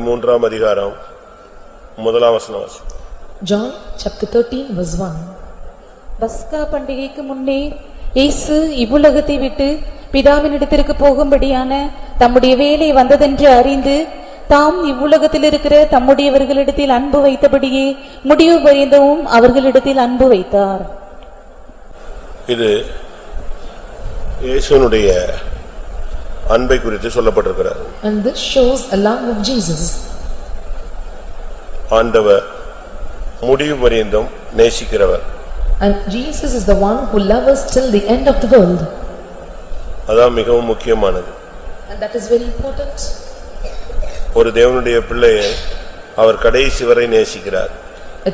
13 அதிகாரம் முதலாம் வசனம். John chapter 13 verse 1. பஸ்கா பண்டிகைக்கு முன்னே இயேசு இவ்வுலகத்தை விட்டு பிதாவினிடத்திற்கு போகும்படியான தம்முடைய வேலை வந்ததென்று அறிந்து தாம் இவ்வுலகத்தில் இருக்கிற தம்முடையவர்களிடத்தில் அன்பு வைத்தபடியே முடிவு பரியந்தமும் அவர்களிடத்தில் அன்பு வைத்தார். இது இயேசுனுடைய அன்பை குறித்து சொல்லப்பட்டிருக்கிறது. And this shows a love of Jesus. ஆண்டவர் முடிவு பரியந்தம் நேசிக்கிறவர். And Jesus is the one who loves us till the end of the world. அதான் மிகவும் முக்கியமானது. And that is very important. ஒரு தேவனுடைய பிள்ளையை அவர் கடைசி வரை நேசிக்கிறார். A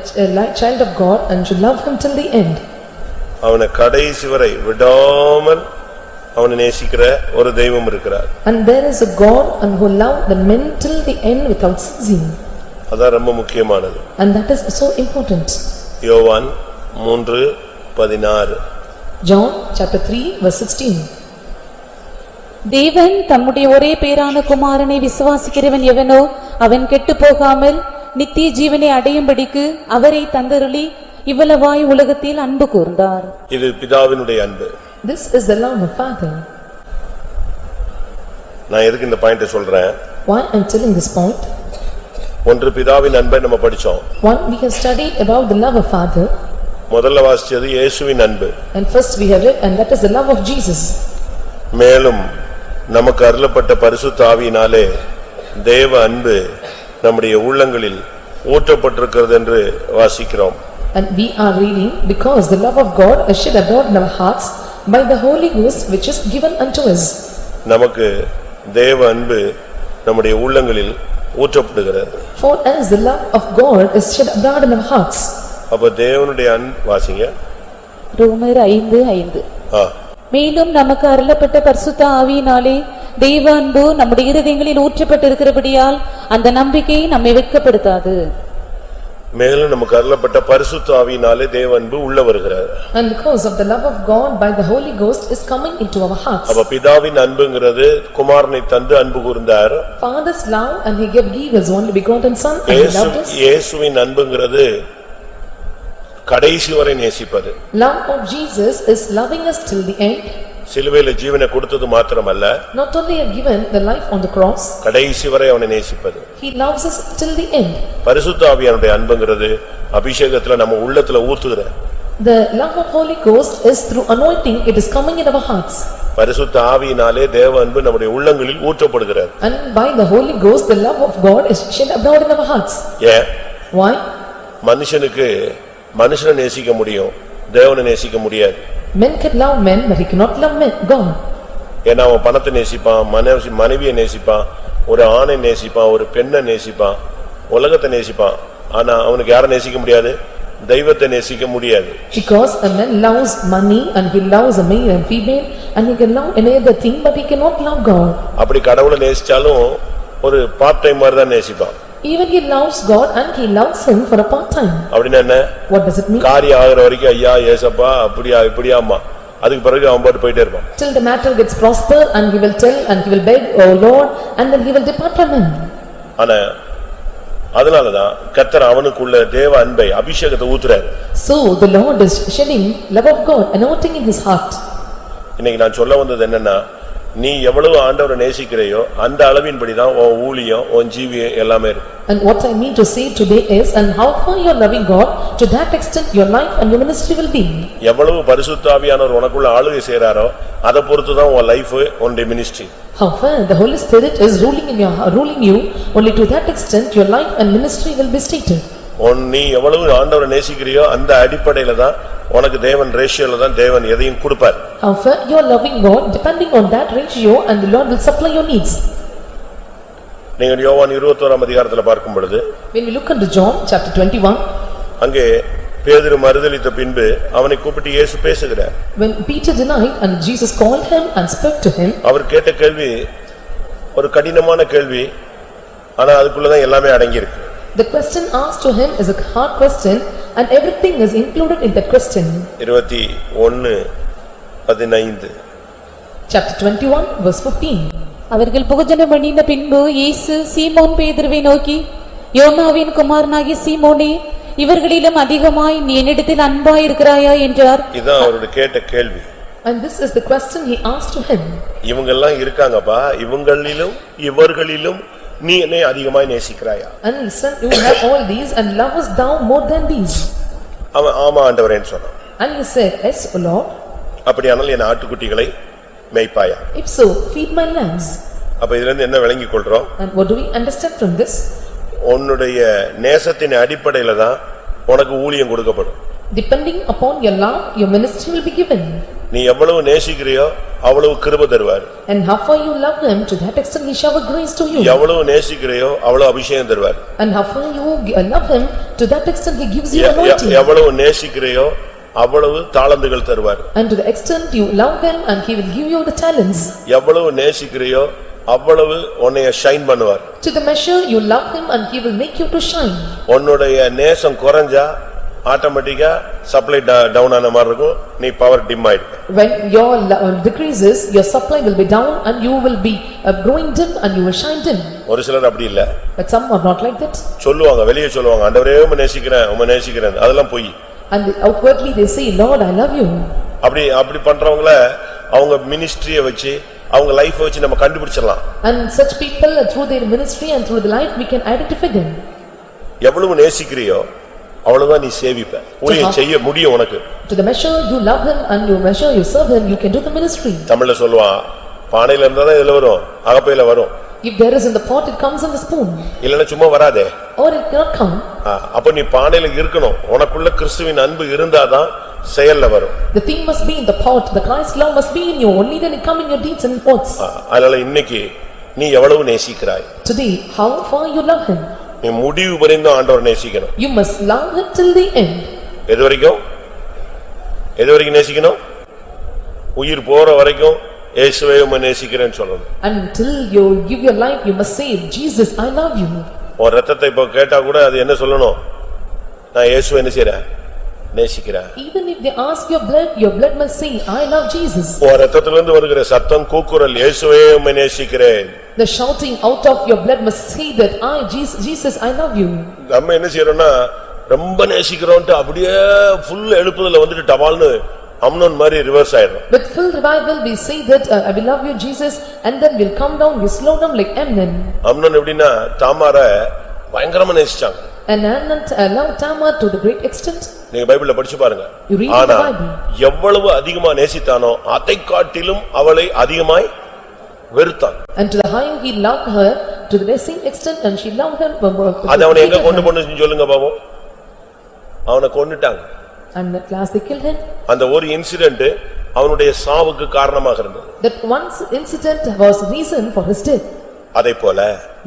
child of God and should love him till the end. அவனை கடைசி வரை விடாமல் அவனை நேசிக்கிற ஒரு தெய்வம் இருக்கிறார். And there is a God and who love the men till the end without ceasing. அதான் ரொம்ப முக்கியமானது. And that is so important. யோவான் 3:16. John chapter 3 verse 16. தேவன் தம்முடைய ஒரே பேரான குமாரனை விசுவாசிக்கிறவன் எவனோ அவன் கெட்டு போகாமல் நித்திய ஜீவனை அடையும்படிக்கு அவரை தந்தருளி இவ்வளவாய் உலகத்தில் அன்பு கூர்ந்தார். இது பிதாவினுடைய அன்பு. This is the love of Father. நான் எதுக்கு இந்த பாயிண்ட சொல்றேன்? Why I am telling this point? ஒன்று பிதாவின் அன்பை நம்ம படிச்சோம். One, we have studied about the love of Father. முதல்ல வாசிச்சது இயேசுவின் அன்பு. And first we have read, and that is the love of Jesus. மேலும் நமக்கு அருளப்பட்ட பரிசுத்த ஆவியினாலே தேவ அன்பு நம்முடைய உள்ளங்களில் ஊற்றப்பட்டிருக்கிறது என்று வாசிக்கிறோம். And we are reading, because the love of God is shed abroad in our hearts by the Holy Ghost which is given unto us. நமக்கு தேவ அன்பு நம்முடைய உள்ளங்களில் ஊற்றப்படுகிறது. For as the love of God is shed abroad in our hearts. அப்ப தேவனுடைய அன்பு வாசிங்க. ரோமர் 5:5. மேலும் நமக்கு அருளப்பட்ட பரிசுத்த ஆவியினாலே தெய்வ அன்பு நம்முடைய இருதயங்களில் ஊற்றப்பட்டிருக்கிறபடியால் அந்த நம்பிக்கை நம்மை வெட்கப்படுத்தாது. மேலும் நமக்கு அருளப்பட்ட பரிசுத்த ஆவியினாலே தேவ அன்பு உள்ள வருகிறது. And because of the love of God by the Holy Ghost is coming into our hearts. அப்ப பிதாவின் அன்புங்கிறது குமாரனை தந்து அன்பு கூர்ந்தார். Father's love, and he gave his only begotten son, and he loved us. இயேசுவின் அன்புங்கிறது கடைசி வரை நேசிப்பது. Love of Jesus is loving us till the end. சிலுவையில ஜீவனை கொடுத்தது மாத்திரமல்ல, Not only have given the life on the cross, கடைசி வரை அவனை நேசிப்பது. he loves us till the end. பரிசுத்த ஆவியானுடைய அன்புங்கிறது அபிஷேகத்துல நம்ம உள்ளத்துல ஊத்துகிற. The love of Holy Ghost is through anointing, it is coming in our hearts. பரிசுத்த ஆவியினாலே தேவ அன்பு நம்முடைய உள்ளங்களில் ஊற்றப்படுகிறது. And by the Holy Ghost the love of God is shed abroad in our hearts. ஏன்? Why? மனுஷனுக்கு மனுஷனை நேசிக்க முடியும், தேவனை நேசிக்க முடியாது. Men can love men, but he cannot love men, God. ஏன்னா அவன் பணத்தை நேசிப்பான், மனைவியை நேசிப்பான், ஒரு ஆணை நேசிப்பான், ஒரு பெண்ணை நேசிப்பான், உலகத்தை நேசிப்பான். ஆனா அவனுக்கு யாரை நேசிக்க முடியாது? தெய்வத்தை நேசிக்க முடியாது. Because a man loves money and he loves a male and female, and he can love any other thing, but he cannot love God. அப்படி கடவுளை நேசிச்சாலும் ஒரு பார்ட் டைம் மாதிரி தான் நேசிப்பான். Even he loves God and he loves him for a part time. அப்படின்னா என்ன? What does it mean? காரியம் ஆகுற வரைக்கும் ஐயா ஏசப்பா அப்படியா இப்படியாமா, அதுக்கு பிறகு அவன் பாட்டு போயிட்டே இருப்பான். Till the matter gets prosper and he will tell and he will beg, oh Lord, and then he will depart from him. ஆனா அதனாலதான் கர்த்தர் அவனுக்குள்ள தேவ அன்பை அபிஷேகத்தை ஊத்துறாரு. So the Lord is shedding love of God, anointing in his heart. இன்னைக்கு நான் சொல்ல வந்தது என்னன்னா, நீ எவ்வளவு ஆண்டவரை நேசிக்கிறையோ அந்த அளவின்படிதான் உன் ஊழியம், உன் ஜீவியம் எல்லாமே இருக்கு. And what I mean to say today is, and how far you are loving God, to that extent your life and your ministry will be. எவ்வளவு பரிசுத்த ஆவியானவர் உனக்குள்ள ஆளுகை செய்றாரோ அதை பொறுத்து தான் உன் லைஃப், உன்னுடைய ministry. How far the Holy Spirit is ruling you, only to that extent your life and ministry will be stated. நீ எவ்வளவு ஆண்டவரை நேசிக்கிறியோ அந்த அடிப்படையில தான் உனக்கு தேவன் ரேஷியோல தான் தேவன் எதையும் கொடுப்பார். How far you are loving God, depending on that ratio, and the Lord will supply your needs. நீங்க யோவான் 21ஆம் அதிகாரத்துல பார்க்கும் பொழுது, When we look into John chapter 21, அங்கே பேதுரு மறுதலித்த பின்பு அவனை கூப்பிட்டு இயேசு பேசுகிறார். when Peter denied and Jesus called him and spoke to him, அவர் கேட்ட கேள்வி ஒரு கடினமான கேள்வி, ஆனா அதுக்குள்ளதான் எல்லாமே அடங்கி இருக்கு. the question asked to him is a hard question, and everything is included in that question. 21:15 Chapter 21 verse 15. அவர்கள் போஜனம் பண்ணின பின்பு இயேசு சீமோன் பேதுருவை நோக்கி, யோனாவின் குமாரனாகிய சீமோனே, இவர்களிலும் அதிகமாய் நீ என்னிடத்தில் அன்பாய் இருக்கிறாயா என்றார். இதான் அவருடைய கேட்ட கேள்வி. And this is the question he asked to him. இவங்கெல்லாம் இருக்காங்கப்பா, இவங்களிலும் இவர்களிலும் நீ என்னை அதிகமாய் நேசிக்கிறாயா? And listen, you have all these and lovest thou more than these? அவன் ஆமா ஆண்டவரேன்னு சொன்னான். And he said, yes, O Lord. அப்படியானால் என் ஆட்டுக்குட்டிகளை மேய்ப்பாயா? If so, feed my lambs. அப்ப இதுல இருந்து என்ன விளங்கிக் கொள்றோம்? And what do we understand from this? உன்னுடைய நேசத்தின் அடிப்படையில தான் உனக்கு ஊழியம் கொடுக்கப்படும். Depending upon your love, your ministry will be given. நீ எவ்வளவு நேசிக்கிறியோ அவ்வளவு கிருபை தருவார். And how far you love him, to that extent he shower grace to you. எவ்வளவு நேசிக்கிறியோ அவ்வளவு அபிஷேகம் தருவார். And how far you love him, to that extent he gives you anointing. எவ்வளவு நேசிக்கிறியோ அவ்வளவு தாளந்துகள் தருவார். And to the extent you love him, and he will give you the talents. எவ்வளவு நேசிக்கிறியோ அவ்வளவு உன்னை ஷைன் பண்ணுவார். To the measure you love him, and he will make you to shine. உன்னுடைய நேசம் குறைஞ்சா ஆட்டோமேட்டிக்கா சப்ளை டவுன் ஆன மாதிரி இருக்கும், நீ பவர் டிம் ஆயிடும். When your love decreases, your supply will be down, and you will be growing dim, and you will shine dim. ஒரு சிலர் அப்படி இல்ல. But some are not like that. சொல்லுவாங்க, வெளியே சொல்லுவாங்க, ஆண்டவரே உம்மை நேசிக்கிறேன் உம்மை நேசிக்கிறேன், அதெல்லாம் பொய். And outwardly they say, Lord, I love you. அப்படி பண்றவங்கள அவங்க மினிஸ்ட்ரியை வச்சு அவங்க லைஃப் வச்சு நம்ம கண்டுபிடிச்சிடலாம். And such people, through their ministry and through the life, we can identify them. எவ்வளவு நேசிக்கிறியோ அவ்வளவுதான் நீ சேவிப்ப, ஊழியம் செய்ய முடியும் உனக்கு. To the measure you love him and you measure you serve him, you can do the ministry. தமிழ்ல சொல்லுவான், பானையில இருந்தாதான் இதுல வரும், அகப்பையில வரும். If there is in the pot, it comes in the spoon. இல்லன்னா சும்மா வராதே. Or it cannot come. அப்ப நீ பானையில இருக்கணும், உனக்குள்ள கிறிஸ்துவின் அன்பு இருந்தாதான் செயல்ல வரும். The thing must be in the pot, the Christ love must be in you, only then it come in your deeds and pots. அதனால இன்னைக்கு நீ எவ்வளவு நேசிக்கிறாய்? Today, how far you love him? நீ முடிவு வரைக்கும் ஆண்டவரை நேசிக்கணும். You must love him till the end. எது வரைக்கும் நேசிக்கணும்? உயிர் போற வரைக்கும் இயேசுவே உம்மை நேசிக்கிறேன்னு சொல்லணும். Until you give your life, you must say, Jesus, I love you. உன் ரத்தத்தை இப்ப கேட்டா கூட அது என்ன சொல்லணும்? நான் இயேசுவை என்ன செய்றேன்? நேசிக்கிறேன். Even if they ask your blood must say, I love Jesus. உன் ரத்தத்திலிருந்து வருகிற சத்தம் கூக்குரல், இயேசுவே உம்மை நேசிக்கிறேன். The shouting out of your blood must say that Jesus, I love you. நம்ம என்ன செய்யறோம்னா ரொம்ப நேசிக்கிறோம்ட்டு அப்படியே ஃபுல் எழுப்புதல வந்துட்டு டபால்னு அம்னோன் மாதிரி ரிவர்ஸ் ஆயிடும். With full revival we say that I will love you Jesus, and then we'll come down, we slow down like Amnon. Amnon எப்படின்னா தாமாரை பயங்கரமா நேசிச்சாங்க. And Amnon loved Tamar to the great extent. நீங்க பைபிள்ல படிச்சு பாருங்க. You read ஆனா the Bible. எவ்வளவு அதிகமா நேசித்தானோ அதை காட்டிலும் அவளை அதிகமாய் வெறுத்தான். And to the higher he loved her, to the same extent, and she loved him. அது அவனை எங்க கொண்டு போணும்னு சொல்லுங்க பாப்போம். அவனை கொன்னுட்டாங்க. And at last they killed him. அந்த ஒரு இன்சிடென்ட் அவனுடைய சாவுக்கு காரணமாக இருந்தது. That one incident was reason for his death. அதைப்போல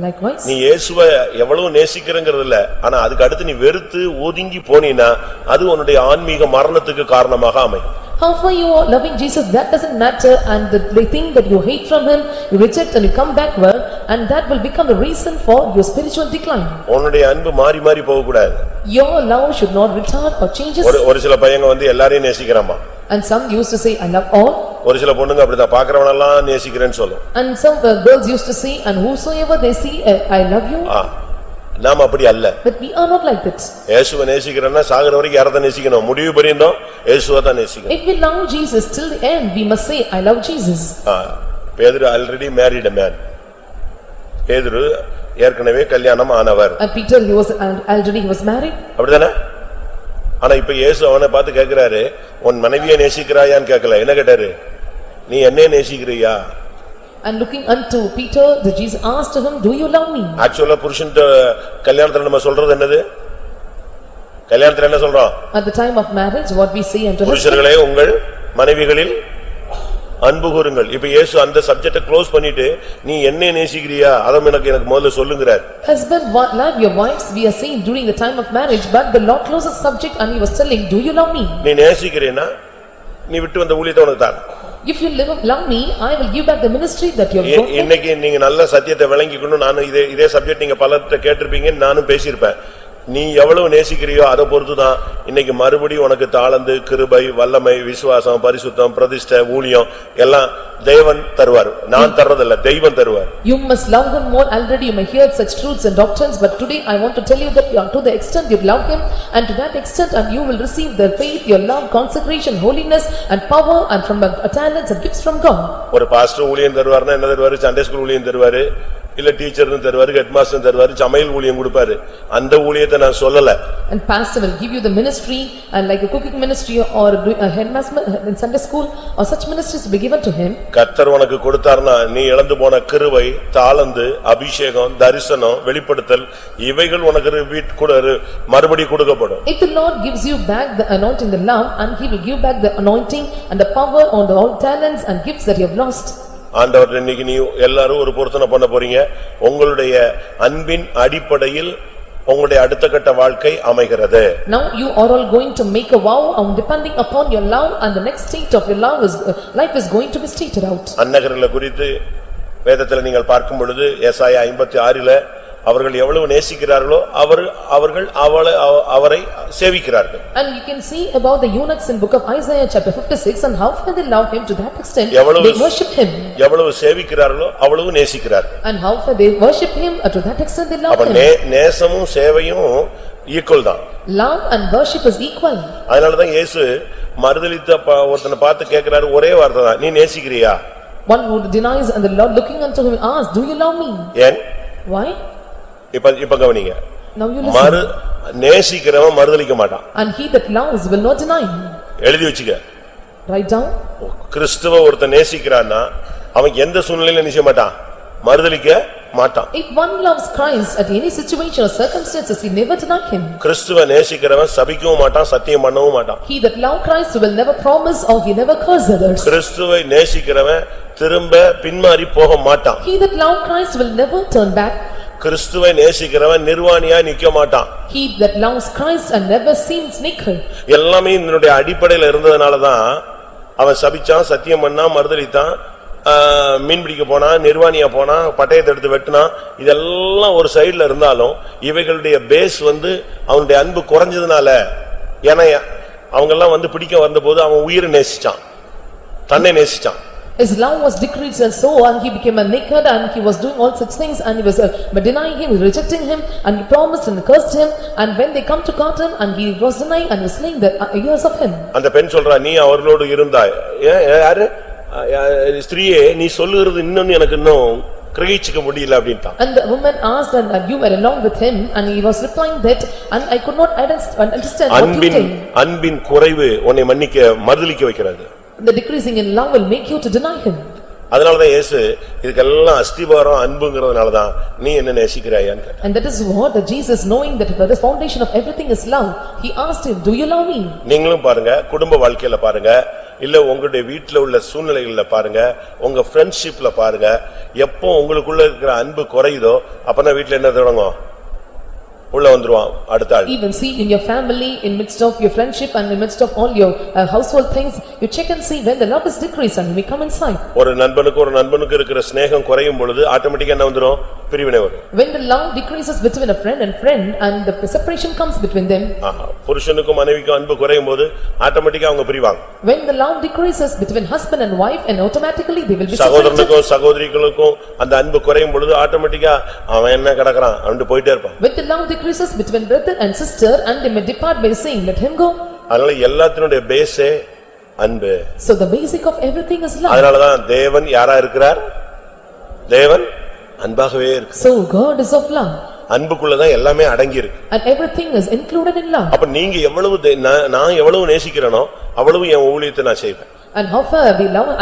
Likewise, நீ இயேசுவை எவ்வளவு நேசிக்கிறங்கிறது இல்ல, ஆனா அதுக்கு அடுத்து நீ வெறுத்து ஒதுங்கி போனீனா அது உன்னுடைய ஆன்மீக மரணத்துக்கு காரணமாக அமையும். how far you are loving Jesus, that doesn't matter, and the thing that you hate from him, you reject and you come backward, and that will become the reason for your spiritual decline. உன்னுடைய அன்பு மாறி மாறி போக கூடாது. Your love should not retard or changes. ஒரு சில பையங்க வந்து எல்லாரையும் நேசிக்கறாமா. And some used to say, I love all. ஒரு சில பொண்ணுங்க அப்படிதான் பார்க்கறவனெல்லாம் நேசிக்கிறேன்னு சொல்லும். And some girls used to say, and whosoever they see, I love you. நாம் அப்படி அல்ல. But we are not like that. இயேசுவை நேசிக்கிறேன்னா சாகர வரைக்கும் யாரை தான் நேசிக்கணும்? முடிவு பரியந்தம் இயேசுவை தான் நேசிக்கணும். If we love Jesus till the end, we must say, I love Jesus. பேதுரு already married a man. பேதுரு ஏற்கனவே கல்யாணம் ஆனவர். And Peter, he was married. அப்படிதானே? ஆனா இப்ப இயேசு அவனை பார்த்து கேக்குறாரு, உன் மனைவியை நேசிக்கிறாயான்னு கேட்கல, என்ன கேட்டாரு? நீ என்னைய நேசிக்கிறியா? And looking unto Peter, the Jesus asked him, do you love me? ஆக்சுவலா புருஷன்ட்ட கல்யாணத்துல நம்ம சொல்றது என்னது? கல்யாணத்துல என்ன சொல்றோம்? At the time of marriage, what we say unto husband, புருஷர்களே உங்கள் மனைவிகளில் அன்பு கூருங்கள். இப்ப இயேசு அந்த சப்ஜெக்ட க்ளோஸ் பண்ணிட்டு நீ என்னைய நேசிக்கிறியா அத எனக்கு முதல்ல சொல்லுங்கறார். husband, love your wives, we are saying during the time of marriage, but the Lord closes the subject and he was telling, do you love me? நீ நேசிக்கிறேனா நீ விட்டு வந்த ஊழியத்தை உனக்கு தரேன். If you love me, I will give back the ministry that you have broken. இன்னைக்கு நீங்க நல்ல சத்தியத்தை விளங்கிக்கணும். நான் இதே சப்ஜெக்ட் நீங்க பலர்ட்ட கேட்டிருப்பீங்க, நானும் பேசியிருப்பேன். நீ எவ்வளவு நேசிக்கிறியோ அதை பொறுத்துதான் இன்னைக்கு மறுபடியும் உனக்கு தாளந்து, கிருபை, வல்லமை, விசுவாசம், பரிசுத்தம், பிரதிஷ்டை, ஊழியம் எல்லாம் தேவன் தருவார். நான் தர்றதில்ல, தெய்வம் தருவார். You must love him more. Already you may hear such truths and doctrines, but today I want to tell you that to the extent you love him, and to that extent and you will receive the faith, your love, consecration, holiness and power, and from talents and gifts from God. ஒரு pastor ஊழியம் தருவார்னா என்ன தருவாரு? Sunday school ஊழியம் தருவாரு, இல்ல டீச்சர்னு தருவாரு, head master தருவாரு, சமையல் ஊழியம் கொடுப்பாரு. அந்த ஊழியத்தை நான் சொல்லல. And pastor will give you the ministry and like a cooking ministry or a headmaster in Sunday school or such ministries will be given to him. கர்த்தர் உனக்கு கொடுத்தார்னா நீ இழந்து போன கிருபை, தாளந்து, அபிஷேகம், தரிசனம், வெளிப்படுத்தல் இவைகள் உனக்கு மறுபடி கொடுக்கப்படும். If the Lord gives you back the anointing, the love, and he will give back the anointing and the power on the all talents and gifts that you have lost. ஆண்டவர் இன்னைக்கு நீ எல்லாரும் ஒரு பொருத்தனை பண்ண போறீங்க. உங்களுடைய அன்பின் அடிப்படையில் உங்களுடைய அடுத்த கட்ட வாழ்க்கை அமைகிறது. Now you are all going to make a vow on depending upon your love, and the next state of your love is life is going to be stated out. அன்னகர்களை குறித்து வேதத்தில் நீங்கள் பார்க்கும் பொழுது ஏசாயா 56 அவர்கள் எவ்வளவு நேசிக்கிறார்களோ அவர்கள் அவரை சேவிக்கிறார்கள். And you can see about the eunuchs in book of Isaiah chapter 56 and how far they love him to that extent they worship him. எவ்வளவு சேவிக்கிறார்களோ அவ்வளவு நேசிக்கிறார்கள். And how far they worship him to that extent they love அப்ப him. நேசமும் சேவையும் equal தான். Love and worship is equal. அதனாலதான் இயேசு மறுதலித்த ஒருத்தனை பார்த்து கேட்கிறாரு, ஒரே வார்த்தை தான், நீ நேசிக்கிறியா? One who denies and the Lord looking unto him asks, do you love me? ஏன்? Why? இப்ப கவனிங்க. Now you listen. நேசிக்கிறவன் மறுதலிக்க மாட்டான். And he that loves will not deny him. எழுதி வச்சுக்க. Write down. கிறிஸ்துவ ஒருத்தன் நேசிக்கிறான்னா அவன் எந்த சூழ்நிலையில நேசிக்க மாட்டான், மறுதலிக்க மாட்டான். If one loves Christ at any situation or circumstances, he never deny him. கிறிஸ்துவ நேசிக்கிறவன் சபிக்கவும் மாட்டான், சத்தியம் பண்ணவும் மாட்டான். He that love Christ will never promise or he never curse others. கிறிஸ்துவை நேசிக்கிறவன் திரும்ப பின்மாறி போக மாட்டான். He that love Christ will never turn back. கிறிஸ்துவை நேசிக்கிறவன் நிர்வாணியா நிக்க மாட்டான். He that loves Christ and never seems naked. எல்லாமே இதனுடைய அடிப்படையில இருந்ததனாலதான் அவன் சபிச்சான், சத்தியம் பண்ணா, மறுதலித்தான், மீன் பிடிக்க போனா, நிர்வாணியா போனா, பட்டயத்தை எடுத்து வெட்டினா, இதெல்லாம் ஒரு சைடுல இருந்தாலும் இவைகளுடைய பேஸ் அவனுடைய அன்பு குறைஞ்சதுனால, ஏன்னா அவங்க எல்லாம் பிடிக்க வந்தபோது அவன் உயிரை நேசிச்சான், தன்னை நேசிச்சான். His love was decreased and so and he became a naked and he was doing all such things and he was denying him, rejecting him and he promised and cursed him, and when they come to cut him and he was denying and was slaying the years of him. அந்த பெண் சொல்றா, நீ அவர்களோடு இருந்தாய், யாரு ஸ்திரீயே, நீ சொல்லுகிறது இன்னும் எனக்கு இன்னும் கிரகிச்சிக்க முடியல அப்படின்ட்டான். And the woman asked and you were along with him, and he was replying that and I could not understand what you tell. அன்பின் குறைவு உன்னை மன்னிக்க மறுதலிக்க வைக்கிறது. The decreasing in love will make you to deny him. அதனாலதான் இயேசு இதுக்கெல்லாம் அஸ்திபாரம் அன்புங்கிறதுனாலதான் நீ என்ன நேசிக்கிறாயான்னு கேட்டார். And that is what Jesus, knowing that the foundation of everything is love, he asked him, do you love me? நீங்களும் பாருங்க, குடும்ப வாழ்க்கையில பாருங்க, இல்ல உங்களுடைய வீட்டுல உள்ள சூழ்நிலைகள்ல பாருங்க, உங்க ஃப்ரெண்ட்ஷிப்ல பாருங்க, எப்போ உங்களுக்குள்ள இருக்கிற அன்பு குறையுதோ அப்பதான் வீட்டுல என்ன தொடங்கும், உள்ள வந்துருவான் அடுத்த ஆள். Even see in your family, in midst of your friendship and in midst of all your household things, you check and see when the love is decreased and you may come inside. ஒரு நண்பனுக்கு இருக்கிற ஸ்நேகம் குறையும் பொழுது ஆட்டோமேட்டிக்கா என்ன வந்துரும், பிரிவினை வரும். When the love decreases between a friend and the separation comes between them. புருஷனுக்கும் மனைவிக்கும் அன்பு குறையும் போது ஆட்டோமேட்டிக்கா அவங்க பிரிவாங்க. When the love decreases between husband and wife, and automatically they will be separated. சகோதரனுக்கும் சகோதரிகளுக்கும் அந்த அன்பு குறையும் பொழுது ஆட்டோமேட்டிக்கா அவன் என்ன கடக்குறான் அவன் போயிட்டே இருப்பான். When the love decreases between brother and sister, and they may depart by saying let him go. அதனால எல்லாத்தினுடைய பேஸே அன்பு. So the basic of everything is love. அதனாலதான் தேவன் யாரா இருக்கிறார், தேவன் அன்பாகவே இருக்கு. So God is of love. அன்புக்குள்ளதான் எல்லாமே அடங்கி இருக்கு. And everything is included in love. அப்ப நீங்க எவ்வளவு நான் எவ்வளவு நேசிக்கிறேனோ அவ்வளவு என் ஊழியத்தை நான் செய்வேன். And how far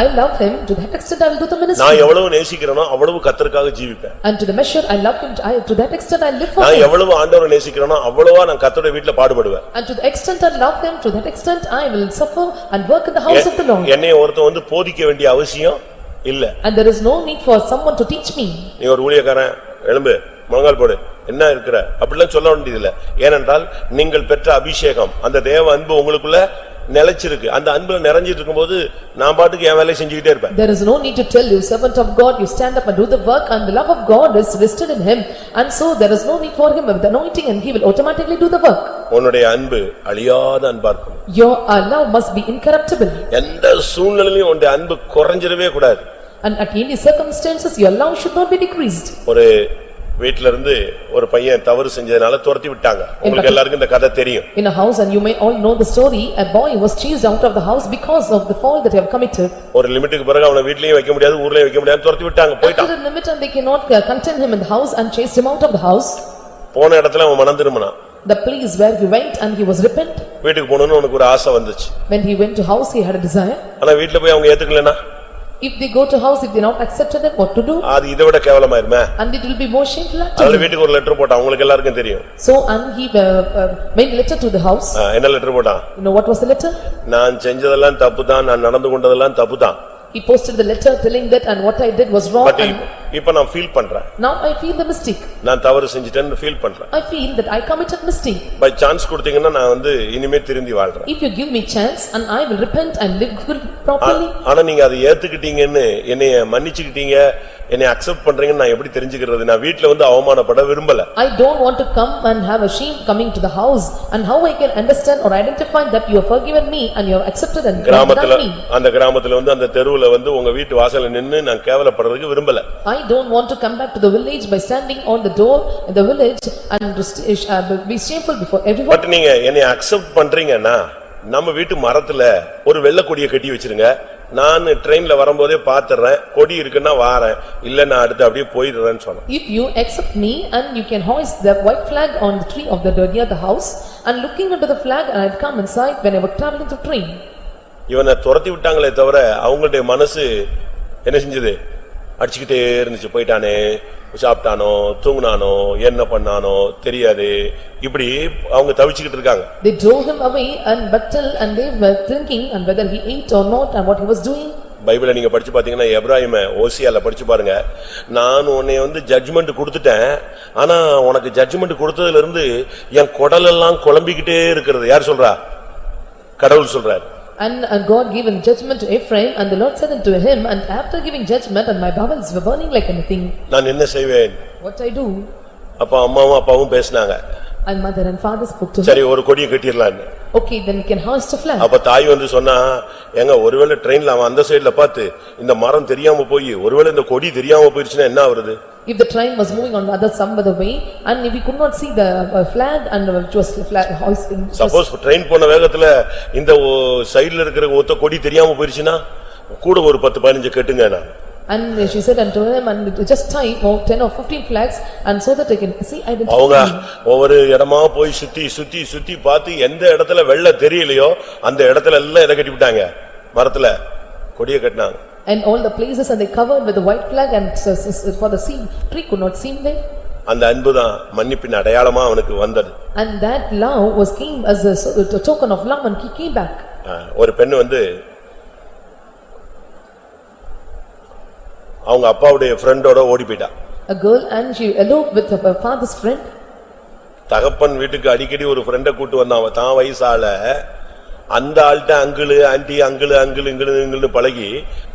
I love him, to that extent I will do the ministry. நான் எவ்வளவு நேசிக்கிறேனோ அவ்வளவு கர்த்தருக்காக ஜீவிப்பேன். And to the measure I love him, to that extent I live for him. நான் எவ்வளவு ஆண்டவரை நேசிக்கிறேனோ அவ்வளவா நான் கர்த்தருடைய வீட்ல பாடுபடுவேன். And to the extent I love him, to that extent I will suffer and work in the house of the Lord. என்னை ஒருத்தன் போதிக்க வேண்டிய அவசியம் இல்ல. And there is no need for someone to teach me. நீ ஒரு ஊழியக்காரன், எழும்பு முழங்கால் போடு, என்ன இருக்கிற அப்படிலாம் சொல்ல வேண்டியதில்லை. ஏனென்றால் நீங்கள் பெற்ற அபிஷேகம், அந்த தேவ அன்பு உங்களுக்குள்ள நிலைச்சிருக்கு. அந்த அன்புல நிறைஞ்சிட்டு இருக்கும்போது நான் பாட்டுக்கு என் வேலையை செஞ்சுக்கிட்டே இருப்பேன். There is no need to tell you, servant of God, you stand up and do the work, and the love of God is rested in him, and so there is no need for him with the anointing, and he will automatically do the work. உன்னுடைய அன்பு அழியாத அன்பா இருக்கும். Your love must be incorruptible. எந்த சூழ்நிலையிலும் உன்னுடைய அன்பு குறைஞ்சிடவே கூடாது. And at any circumstances, your love should not be decreased. ஒரு வீட்ல இருந்து ஒரு பையன் தவறு செஞ்சதனால துரத்தி விட்டாங்க. உங்களுக்கு எல்லாருக்கும் இந்த கதை தெரியும். In a house, and you may all know the story, a boy was chased out of the house because of the fault that he have committed. ஒரு லிமிட்டுக்கு பிறகு அவனை வீட்லயே வைக்க முடியாது, ஊர்லயே வைக்க முடியாது, துரத்தி விட்டாங்க, போய்ட்டான். After a limit, and they cannot contain him in the house, and chased him out of the house. போன இடத்துல அவன் மனம் திரும்பினான். The place where he went, and he was repent. வீட்டுக்கு போகணும்னு அவனுக்கு ஒரு ஆசை வந்துச்சு. When he went to house, he had a desire. ஆனா வீட்ல போய் அவங்க ஏத்துக்கலனா, if they go to house, if they not accepted it, what to do? அது இதை விட கேவலமாயிருமே. And it will be more shameful. அதனால வீட்டுக்கு ஒரு லெட்டர் போட்டான். உங்களுக்கு எல்லாருக்கும் தெரியும். So and he made a letter to the house. என்ன லெட்டர் போட்டான்? You know what was the letter? நான் செஞ்சதெல்லாம் தப்புதான், நான் நடந்து கொண்டதெல்லாம் தப்புதான். He posted the letter telling that and what I did was wrong. But இப்ப நான் ஃபீல் பண்றேன். Now I feel the mistake. நான் தவறு செஞ்சிட்டேன்னு ஃபீல் பண்றேன். I feel that I committed mistake. By chance கொடுத்தீங்கன்னா நான் இனிமே திருந்தி வாழ்றேன். If you give me chance, and I will repent and live properly. ஆனா நீங்க அதை ஏத்துக்கிட்டீங்கன்னு, என்னைய மன்னிச்சுக்கிட்டீங்க, என்னை அக்செப்ட் பண்றீங்கன்னு நான் எப்படி தெரிஞ்சுக்கிறது? நான் வீட்ல அவமானப்பட விரும்பல. I don't want to come and have a shame coming to the house, and how I can understand or identify that you have forgiven me and you have accepted and கிராமத்துல done me. அந்த கிராமத்துல அந்த தெருவுல உங்க வீட்டு வாசல்ல நின்னு நான் கேவலப்படுறதுக்கு விரும்பல. I don't want to come back to the village by standing on the door in the village and be shameful before everyone. But நீங்க என்னை அக்செப்ட் பண்றீங்கன்னா நம்ம வீட்டு மரத்துல ஒரு வெள்ளை கொடியை கட்டி வச்சிருங்க. நான் ட்ரெயின்ல வரும்போதே பாத்துறேன், கொடி இருக்குன்னா வாரேன், இல்ல நான் அடுத்து அப்படியே போயிடுறேன்னு சொன்னேன். If you accept me and you can hoist the white flag on the tree of the near the house, and looking into the flag, and I'd come inside when I was traveling to train. இவனை துரத்தி விட்டாங்களே தவிர அவங்களுடைய மனசு என்ன செஞ்சது? அடிச்சுக்கிட்டே இருந்துச்சு. போயிட்டானே, சாப்பிட்டானோ, தூங்குனானோ, என்ன பண்ணானோ தெரியாது, இப்படி அவங்க தவிச்சுக்கிட்டு இருக்காங்க. They drove him away and but till and they were thinking and whether he ate or not and what he was doing. பைபிளை நீங்க படிச்சு பாத்தீங்கன்னா எப்ராயிம் ஓசியால படிச்சு பாருங்க. நான் உன்னை ஜட்ஜ்மெண்ட் கொடுத்துட்டேன், ஆனா உனக்கு ஜட்ஜ்மெண்ட் கொடுத்ததுல இருந்து என் குடல் எல்லாம் குழம்பிக்கிட்டே இருக்கிறது. யார் சொல்றா? கடவுள் சொல்றாரு. And God gave a judgment to Ephraim, and the Lord said unto him, and after giving judgment, and my bowels were burning like anything. நான் என்ன செய்வேன்? What I do? அப்பா அம்மாவும் அப்பாவும் பேசினாங்க. And mother and father spoke to him. சரி, ஒரு கொடியை கட்டிரலாம்னு. Okay, then we can hoist a flag. அப்ப தாய் சொன்னா, எங்க ஒருவேளை ட்ரெயின்ல அவன் அந்த சைடுல பார்த்து இந்த மரம் தெரியாம போய் ஒருவேளை இந்த கொடி தெரியாம போயிருச்சுன்னா என்ன ஆகுறது? If the train was moving on the other some other way, and if we could not see the flag and it was flag hoisting. Suppose train போன வேகத்துல இந்த சைடுல இருக்கிற ஒத்த கொடி தெரியாம போயிருச்சுன்னா கூட ஒரு 10-15 கட்டுங்க நான். And she said unto him, and just tie 10 or 15 flags, and so that I can see identify. அவங்க ஒவ்வொரு இடமா போய் சுத்தி சுத்தி சுத்தி பார்த்து எந்த இடத்துல வெள்ள தெரியலையோ அந்த இடத்துல எல்லாம் எதை கட்டி விட்டாங்க? மரத்துல கொடியை கட்டினாங்க. And all the places, and they covered with the white flag, and for the sea tree could not seem there. அந்த அன்புதான் மன்னிப்பின் அடையாளமா அவனுக்கு வந்தது. And that love was came as a token of love, and he came back. ஒரு பெண் அவங்க அப்பாவுடைய ஃப்ரெண்டோட ஓடி போயிட்டா. A girl, and she eloped with her father's friend. தகப்பன் வீட்டுக்கு அடிக்கடி ஒரு ஃப்ரெண்ட கூட்டி வந்தான். தான் வயசால அந்த ஆள்கிட்ட அங்கிள் ஆன்டி அங்கிள் அங்கிள் இங்கிள்னு பழகி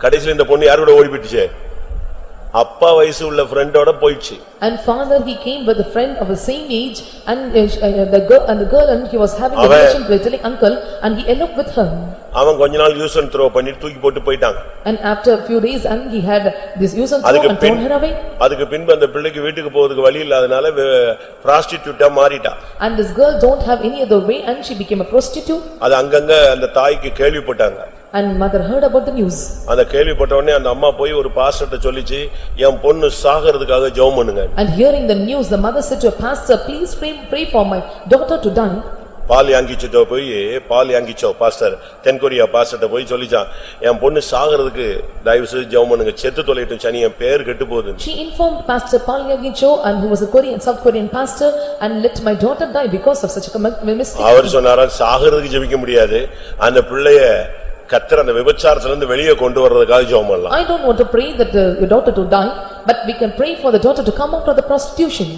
கடைசியில் இந்த பொண்ணு யாரோட ஓடி போயிடுச்சு? அப்பா வயசு உள்ள ஃப்ரெண்டோட போயிடுச்சு. And father, he came with a friend of the same age, and the girl and he was having a relation with telling uncle, and he eloped with her. அவன் கொஞ்ச நாள் யூஸ் அண்ட் த்ரோ பண்ணி தூக்கி போட்டு போயிட்டாங்க. And after a few days, and he had this use and throw and thrown her away. அதுக்கு பின்பு அந்த பிள்ளைக்கு வீட்டுக்கு போறதுக்கு வழி இல்லாதனால prostitute மாறிட்டா. And this girl don't have any other way, and she became a prostitute. அது அங்கங்க அந்த தாய்க்கு கேள்விப்பட்டாங்க. And mother heard about the news. அந்த கேள்விப்பட்ட உடனே அந்த அம்மா போய் ஒரு பாஸ்டர்ட்ட சொல்லிச்சு, என் பொண்ணு சாகிறதுக்காக ஜெபம் பண்ணுங்க. And hearing the news, the mother said to a pastor, please pray for my daughter to die. Paul Yonggi Cho pastor தென்கொரியா பாஸ்டர்ட்ட போய் சொல்லிச்சான், என் பொண்ணு சாகிறதுக்கு தயவு செய்து ஜெபம் பண்ணுங்க, செத்து தொலையட்டும் சனி, என் பேர் கெட்டு போகுது. She informed Pastor Paul Yagicho, and who was a South Korean pastor, and let my daughter die because of such a mistake. அவர் சொன்னாரா, சாகிறதுக்கு ஜெபிக்க முடியாது, அந்த பிள்ளைய கர்த்தர் அந்த விபச்சாரத்துல இருந்து வெளியே கொண்டு வர்றதுக்காக ஜெபம் பண்ணலாம். I don't want to pray that your daughter to die, but we can pray for the daughter to come out of the prostitution.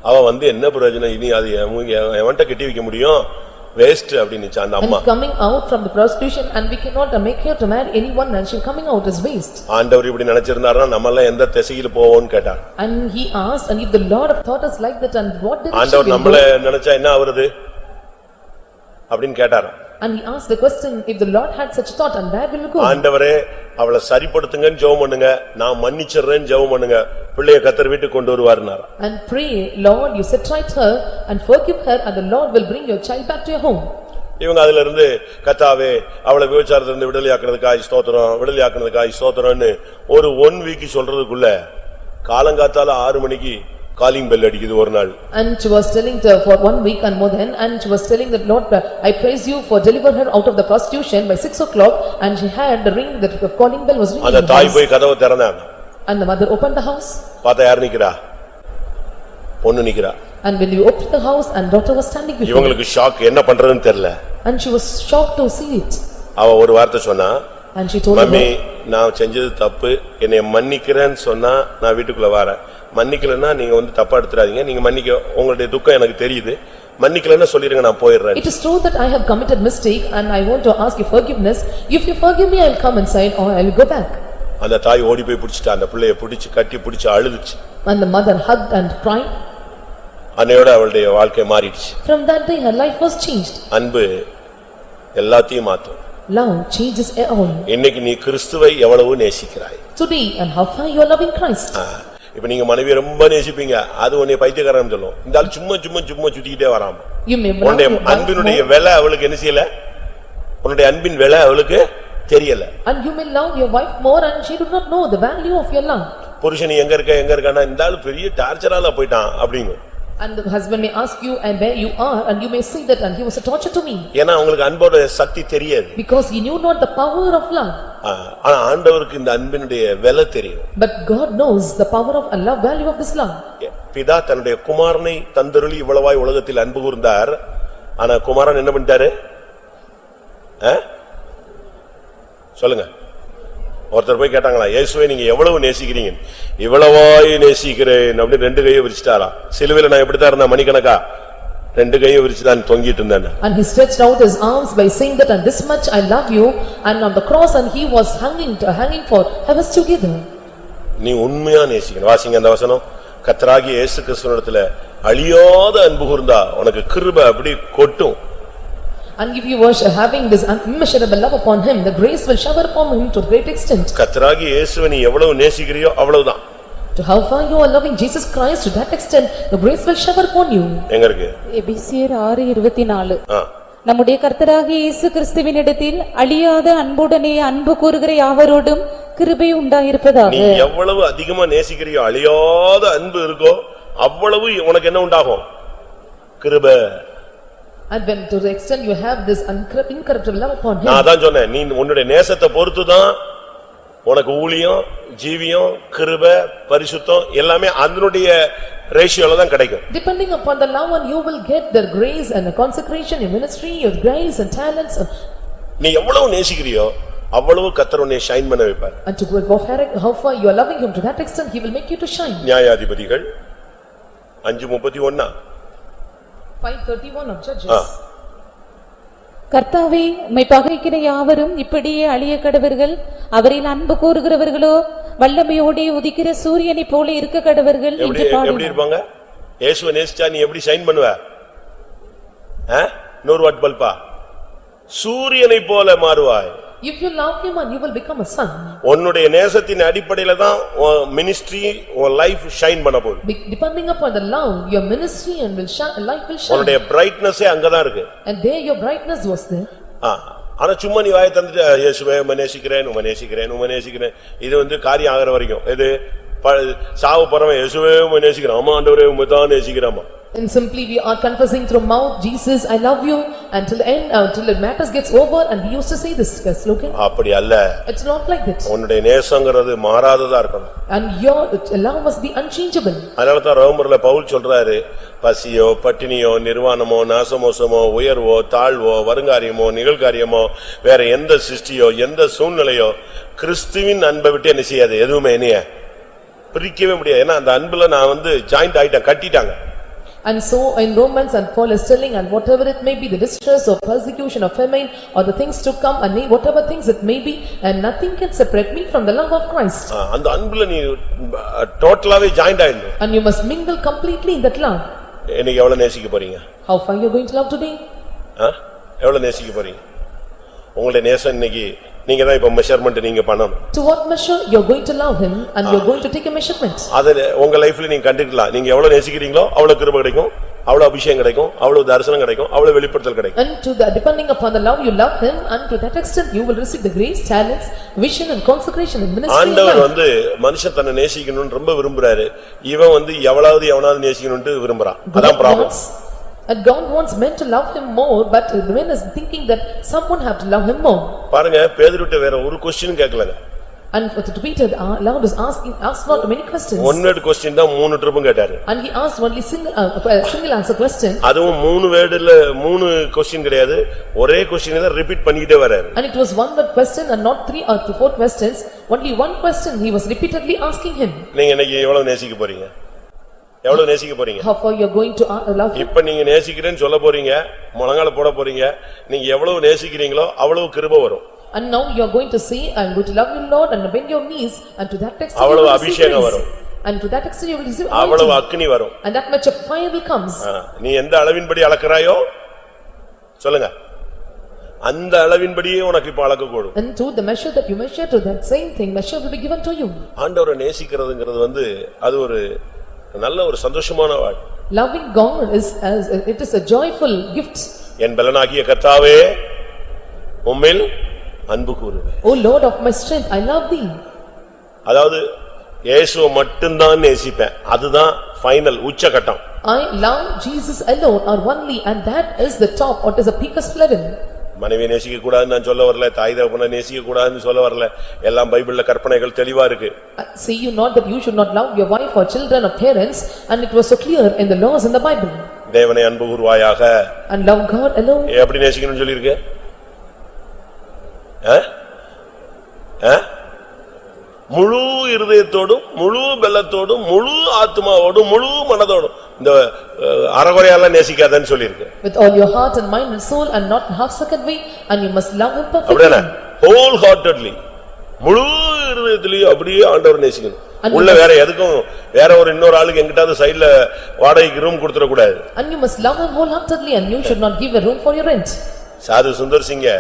அவ என்ன பிரயோஜனம்? இனி அது எவன்ட்ட கட்டி வைக்க முடியும்? வேஸ்ட் அப்படினுச்சு அந்த அம்மா. And coming out from the prostitution and we cannot make her to marry anyone and she coming out as waste. ஆண்டவர் இப்படி நினைச்சிருந்தாருன்னா நம்ம எல்லாம் எந்த திசையில போவோம்னு கேட்டார். And he asked, and if the Lord have thought us like that, and what did ஆண்டவர் நம்மள நினைச்சா என்ன ஆவறது அப்படினு கேட்டார். And he asked the question, if the Lord had such thought, and where will we go? ஆண்டவரே அவளை சரிப்படுத்துங்கன்னு ஜெபம் பண்ணுங்க, நான் மன்னிச்சிறேன்னு ஜெபம் பண்ணுங்க, பிள்ளையை கர்த்தர் வீட்டுக்கு கொண்டு வருவார்னார். And pray, Lord, you set right her and forgive her, and the Lord will bring your child back to your home. இவங்க அதில இருந்து கர்த்தாவே அவளை விபச்சாரத்துல இருந்து விடுதலையாக்குறதுக்காக ஸ்தோத்திரம், விடுதலையாக்குறதுக்காக ஸ்தோத்திரம்னு ஒரு 1 வீக் சொல்றதுக்குள்ள காலங்காத்தால 6 மணிக்கு காலிங் பெல் அடிக்குது ஒரு நாள். And she was telling for 1 week and more than, and she was telling that, Lord, I praise you for deliver her out of the prostitution by 6 o'clock, and she had the ring, that the calling bell was ringing. அந்த தாய் போய் கதவை திறந்தாங்க. And the mother opened the house. பார்த்தா யார் நிக்கிறா? பொண்ணு நிக்கிறா. And when you opened the house, and daughter was standing before. இவங்களுக்கு ஷாக், என்ன பண்றதுன்னு தெரியல. And she was shocked to see it. அவ ஒரு வார்த்தை சொன்னா, and she told மம்மி நான் செஞ்சது தப்பு, என்னை மன்னிக்கிறேன்னு சொன்னா நான் வீட்டுக்குள்ள வரேன், மன்னிக்கலன்னா நீங்க வந்து தப்பா எடுத்துறாதீங்க, நீங்க மன்னிக்க, உங்களுடைய துக்கம் எனக்கு தெரியுது, மன்னிக்கலன்னா சொல்லிருங்க நான் போயிடுறேன். It is true that I have committed mistake and I want to ask you forgiveness. If you forgive me, I will come inside or I will go back. அந்த தாய் ஓடி போய் பிடிச்சிட்டா, அந்த பிள்ளையை பிடிச்சு கட்டி பிடிச்சு அழுதுச்சு. And the mother hugged and cried. அன்னையோட அவளுடைய வாழ்க்கை மாறிடுச்சு. From that day her life was changed. அன்பு எல்லாத்தையும் மாத்தும். Love changes all. இன்னைக்கு நீ கிறிஸ்துவை எவ்வளவு நேசிக்கிறாய்? Today, and how far you are loving Christ. இப்ப நீங்க மனைவியை ரொம்ப நேசிப்பீங்க, அது உன்னை பைத்தியக்காரன்னு சொல்லும். இந்த ஆள் சும்மா சும்மா சும்மா சுத்திக்கிட்டே வராம. உன்னுடைய அன்பினுடைய விலை அவளுக்கு என்ன செய்யல? உன்னுடைய அன்பின் விலை அவளுக்கு தெரியல. And you may love your wife more and she do not know the value of your love. புருஷன் எங்க இருக்கானா, இந்த ஆள் பெரிய டார்ச்சரால போயிட்டான் அப்படிங்க. And the husband may ask you and where you are, and you may say that, and he was a torture to me. ஏன்னா உங்களுக்கு அன்போட சக்தி தெரியாது. Because he knew not the power of love. ஆனா ஆண்டவருக்கு இந்த அன்பினுடைய விலை தெரியும். But God knows the power of love, value of this love. பிதா தன்னுடைய குமாரனை தந்தருளி இவ்வளவாய் உலகத்தில் அன்பு கூர்ந்தார். ஆனா குமாரன் என்ன பண்ணிட்டாரு? சொல்லுங்க. ஒருத்தர் போய் கேட்டாங்களா, இயேசுவை நீங்க எவ்வளவு நேசிக்கிறீங்க? இவ்வளவாய் நேசிக்கிறேன் அப்படி 2 கையை விரிச்சிட்டாரா? சிலுவையில நான் எப்படித்தான் இருந்தா மணிக்கணக்கா 2 கையை விரிச்சு தான் தொங்கிட்டு இருந்தேன். And he stretched out his arms by saying that, and this much I love you, and on the cross, and he was hanging for heavens together. நீ உண்மையா நேசிக்கணும். வாசிங்க அந்த வசனம். கர்த்தராகிய இயேசு கிறிஸ்துவினிடத்தில் அழியாத அன்பு கூர்ந்தா உனக்கு கிருபை அப்படி கொட்டும். And if you were having this immeasurable love upon him, the grace will shower upon him to a great extent. கர்த்தராகிய இயேசுவை நீ எவ்வளவு நேசிக்கிறியோ அவ்வளவுதான். To how far you are loving Jesus Christ, to that extent the grace will shower upon you. எங்க இருக்கு? எபேசியர் 6:24. நம்முடைய கர்த்தராகிய இயேசு கிறிஸ்துவினிடத்தில் அழியாத அன்புடனே அன்பு கூறுகிற யாவரோடும் கிருபை உண்டாயிருப்பதாக. நீ எவ்வளவு அதிகமா நேசிக்கிறியோ, அழியாத அன்பு இருக்கோ அவ்வளவு உனக்கு என்ன உண்டாகும்? கிருபை. And when to the extent you have this incorruptible love upon him. நான் அதான் சொன்னேன், நீ உன்னுடைய நேசத்தை பொறுத்துதான் உனக்கு ஊழியம், ஜீவியம், கிருபை, பரிசுத்தம் எல்லாமே அதனுடைய ரேஷியோல தான் கிடைக்கும். Depending upon the love, and you will get the grace and the consecration, your ministry, your grace and talents. நீ எவ்வளவு நேசிக்கிறியோ அவ்வளவு கர்த்தர் உன்னை ஷைன் பண்ண வைப்பார். And to go how far you are loving him, to that extent he will make you to shine. நியாயாதிபதிகள் 5:31. 5:31 of Judges. கர்த்தாவே, உம்மை பகைக்கிற யாவரும் இப்படியே அழிய கடவர்கள். அவரில் அன்பு கூறுகிறவர்களோ வல்லமையோடே உதிக்கிற சூரியனைப் போல இருக்க கடவர்கள் என்று எப்படி பாடினார். இருப்பாங்க? இயேசுவை நேசிச்சா நீ எப்படி ஷைன் பண்ணுவ? 100 வாட் பல்பா? சூரியனைப் போல மாறுவாய். If you love him, and you will become a sun. உன்னுடைய நேசத்தின் அடிப்படையில தான் மினிஸ்ட்ரி உன் லைஃப் ஷைன் பண்ண போகுது. Depending upon the love, your ministry and will shine, life will shine. உன்னுடைய பிரைட்னஸே அங்கதான் இருக்கு. And there your brightness was there. ஆனா சும்மா நீ வாயை தந்துட்டு இயேசுவே உம்மை நேசிக்கிறேன், உம்மை நேசிக்கிறேன், உம்மை நேசிக்கிறேன், இது வந்து காரியம் ஆகிற வரைக்கும் இது சாவு போறவன் இயேசுவே உம்மை நேசிக்கிறான், ஆமா ஆண்டவரே உம்மை தான் நேசிக்கிறாமா. And simply we are confessing through mouth, Jesus I love you, until the end, until the matters gets over, and we used to say this slogan. அப்படி அல்ல. It's not like that. உன்னுடைய நேசங்கிறது மாறாததா இருக்கணும். And your love must be unchangeable. அதனால தான் ரோமர்ல பவுல் சொல்றாரு, பசியோ பட்டினியோ நிர்வாணமோ நாசமோசமோ உயர்வோ தாழ்வோ வருங்காரியமோ நிகழ்காரியமோ வேற எந்த சிருஷ்டியோ எந்த சூழ்நிலையோ கிறிஸ்துவின் அன்பை விட்டு என்ன செய்யாது, எதுவுமே என்னைய பிரிக்கவே முடியாது. ஏன்னா அந்த அன்புல நான் வந்து ஜாயிண்ட் ஆயிட்டேன், கட்டிட்டாங்க. And so in Romans and Paul is telling, and whatever it may be, the distress or persecution or famine or the things to come and whatever things it may be, and nothing can separate me from the love of Christ. அந்த அன்புல நீ டோட்டலாவே joint ஆயிடணும். And you must mingle completely in that love. இன்னைக்கு எவ்வளவு நேசிக்க போறீங்க? How far you are going to love today? எவ்வளவு நேசிக்க போறீங்க? உங்களுடைய நேசம் இன்னைக்கு நீங்க தான் இப்ப மெஷர்மென்ட் நீங்க பண்ணணும். To what measure you are going to love him and you are going to take a measurement. அத உங்க லைஃப்ல நீங்க கண்டுக்கலாம். நீங்க எவ்வளவு நேசிக்கிறீங்களோ அவ்வளவு கிருபை கிடைக்கும், அவ்வளவு அபிஷேகம் கிடைக்கும், அவ்வளவு தரிசனம் கிடைக்கும், அவ்வளவு வெளிப்படுத்தல் கிடைக்கும். And to the depending upon the love you love him, and to that extent you will receive the grace, talents, vision and consecration in ministry. ஆண்டவர் வந்து மனுஷன் தன்னை நேசிக்கணும்னு ரொம்ப விரும்புறாரு. இவன் வந்து எவனாவது நேசிக்கணும்னு விரும்புறான். அதான் problem. And God wants men to love him more, but the man is thinking that someone have to love him more. பாருங்க பேதுருட்ட வேற ஒரு question கேட்கலங்க. And to Peter, Lord is asked not many questions. One word question தான் 3 ட்ரிப்பும் கேட்டாரு. And he asked only single answer question. அதுவும் 3 வேர்ட்ல 3 question கிடையாது. ஒரே question தான் repeat பண்ணிட்டே வராரு. And it was one word question and not 3 or 4 questions. Only one question he was repeatedly asking him. நீங்க இன்னைக்கு எவ்வளவு நேசிக்க போறீங்க? எவ்வளவு நேசிக்க போறீங்க? How far you are going to love him? இப்ப நீங்க நேசிக்கிறேன்னு சொல்ல போறீங்க, முழங்கால போட போறீங்க. நீங்க எவ்வளவு நேசிக்கிறீங்களோ அவ்வளவு கிருபை வரும். And now you are going to say, I am going to love you Lord, and bend your knees, and to that extent you அவ்வளவு will receive அபிஷேகம் grace. வரும். And to that extent you will receive அவ்வளவு anointing. அக்கினி வரும். And that much of fire will comes. நீ எந்த அளவின்படி அளக்கறாயோ சொல்லுங்க, அந்த அளவின்படியே உனக்கு இப்ப அளக்க கூடும். And to the measure that you measure, to that same thing measure will be given to you. ஆண்டவரை நேசிக்கிறதுங்கிறது வந்து அது ஒரு நல்ல ஒரு சந்தோஷமான வாழ்க்கை. Loving God it is a joyful gift. என் பலனாகிய கர்த்தாவே உம்மில் அன்பு கூறுவேன். O Lord of my strength, I love thee. அதாவது இயேசுவை மட்டும்தான் நேசிப்பேன். அதுதான் ஃபைனல் உச்சகட்டம். I love Jesus alone or only, and that is the top, what is the peakest level. மனைவி நேசிக்க கூடாதுன்னு நான் சொல்ல வரல, தாய் தகப்பனை நேசிக்க கூடாதுன்னு சொல்ல வரல. எல்லாம் பைபிள்ல கற்பனைகள் தெளிவா இருக்கு. Say you not that you should not love your wife or children or parents, and it was so clear in the laws in the Bible. தேவனை அன்பு கூர்வாயாக. And love God alone. எப்படி நேசிக்கணும்னு சொல்லி இருக்கு? முழு இருதயத்தோடும் முழு பெலத்தோடும் முழு ஆத்மாவோடும் முழு மனதோடும். இந்த அறகுறையால நேசிக்காதன்னு சொல்லி இருக்கு. With all your heart and mind and soul, and not half second way, and you must love him perfectly. அப்படியே whole heartedly முழு இருதயத்திலேயே அப்படியே ஆண்டவரை நேசிக்கணும். உள்ள வேற எதுக்கும் வேற ஒரு இன்னொரு ஆளுக்கு எங்கிட்டாவது சைடுல வாடகைக்கு ரூம் கொடுத்துட கூடாது. And you must love him wholeheartedly, and you should not give a room for your rent. சாது சுந்தர் சிங்க